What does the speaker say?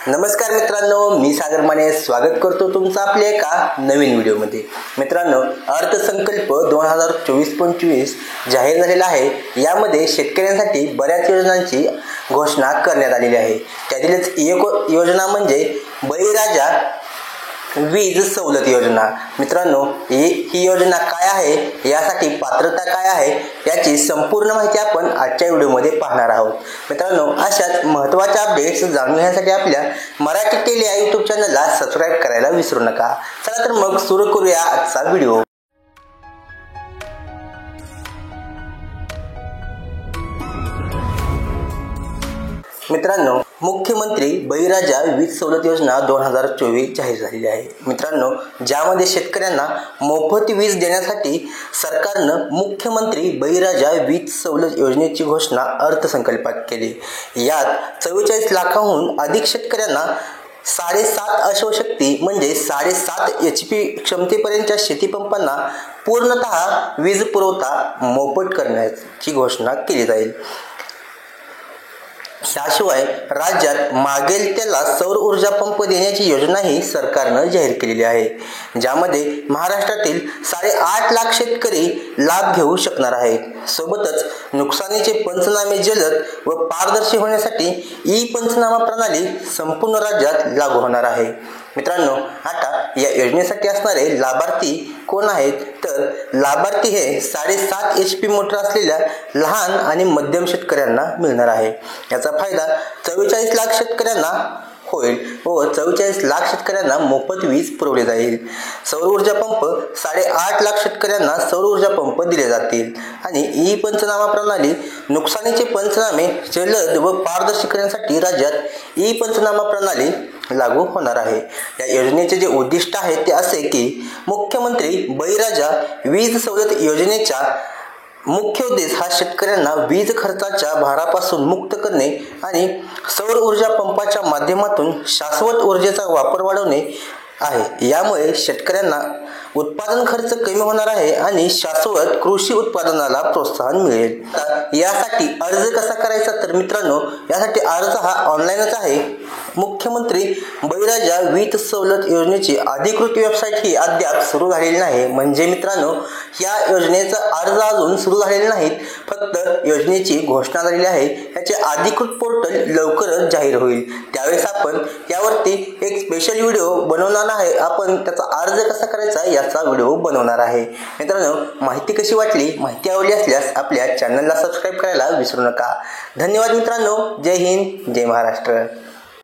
नमस्कार मित्रांनो, मी सागर माने स्वागत करतो तुमचं आपल्या एका नवीन व्हिडिओमध्ये। मित्रांनो, अर्थसंकल्प 2024-25 जाहीर झालेला आहे। यामध्ये शेतकऱ्यांसाठी बऱ्याच योजनांची घोषणा करण्यात आलेली आहे। त्यातीलच एक योजना म्हणजे बळीराजा वीज सवलत योजना। मित्रांनो, ही योजना काय आहे, यासाठी पात्रता काय आहे, याची संपूर्ण माहिती आपण आजच्या व्हिडिओमध्ये पाहणार आहोत। मित्रांनो, अशाच महत्त्वाच्या अपडेट्स जाणून घेण्यासाठी आपल्या मराठी टेली या यूट्यूब चॅनलला सबस्क्राइब करायला विसरू नका। चला तर मग सुरू करूया आजचा व्हिडिओ। मित्रांनो, मुख्यमंत्री बळीराजा वीज सवलत योजना 2024 जाहीर झालेली आहे। मित्रांनो, ज्यामध्ये शेतकऱ्यांना मोफत वीज देण्यासाठी सरकारनं मुख्यमंत्री बळीराजा वीज सवलत योजनेची घोषणा अर्थसंकल्पात केली। यात 44 लाखांहून अधिक शेतकऱ्यांना 7.5 अश्वशक्ती म्हणजे 7.5 HP क्षमतेपर्यंतच्या शेतीपंपांना पूर्णतः वीज पुरवठा मोफत करण्याची घोषणा केली जाईल। त्याशिवाय राज्यात मागेल त्याला सौर ऊर्जा पंप देण्याची योजनाही सरकारनं जाहीर केलेली आहे, ज्यामध्ये महाराष्ट्रातील 8.5 लाख शेतकरी लाभ घेऊ शकणार आहेत। सोबतच नुकसानीचे पंचनामे जलद व पारदर्शी होण्यासाठी ई पंचनामा प्रणाली संपूर्ण राज्यात लागू होणार आहे। मित्रांनो, आता या योजनेसाठी असणारे लाभार्थी कोण आहेत, तर लाभार्थी हे 7.5 HP मोटर असलेल्या लहान आणि मध्यम शेतकऱ्यांना मिळणार आहे। याचा फायदा 44 लाख शेतकऱ्यांना होईल व 44 लाख शेतकऱ्यांना मोफत वीज पुरवली जाईल। सौर ऊर्जा पंप 8.5 लाख शेतकऱ्यांना सौर ऊर्जा पंप दिले जातील आणि ई पंचनामा प्रणाली नुकसानीचे पंचनामे जलद व पारदर्शी करण्यासाठी राज्यात ई पंचनामा प्रणाली लागू होणार आहे। या योजनेचे जे उद्दिष्ट आहे ते असे की मुख्यमंत्री बळीराजा वीज सवलत योजनेचा मुख्य उद्देश हा शेतकऱ्यांना वीज खर्चाच्या भारापासून मुक्त करणे आणि सौर ऊर्जा पंपाच्या माध्यमातून शाश्वत ऊर्जेचा वापर वाढवणे आहे। यामुळे शेतकऱ्यांना उत्पादन खर्च कमी होणार आहे आणि शाश्वत कृषी उत्पादनाला प्रोत्साहन मिळेल। यासाठी अर्ज कसा करायचा, तर मित्रांनो, यासाठी अर्ज हा ऑनलाईनच आहे। मुख्यमंत्री बळीराजा वीज सवलत योजनेची अधिकृत वेबसाईट ही अद्याप सुरू झालेली नाही। म्हणजे मित्रांनो, या योजनेचा अर्ज अजून सुरू झालेले नाहीत, फक्त योजनेची घोषणा झालेली आहे। याचे अधिकृत पोर्टल लवकरच जाहीर होईल, त्यावेळेस आपण यावरती एक स्पेशल व्हिडिओ बनवणार आहे। आपण त्याचा अर्ज कसा करायचा याचा व्हिडिओ बनवणार आहे। मित्रांनो, माहिती कशी वाटली, माहिती आवडली असल्यास आपल्या चॅनलला सबस्क्राइब करायला विसरू नका। धन्यवाद मित्रांनो, जय हिंद, जय महाराष्ट्र।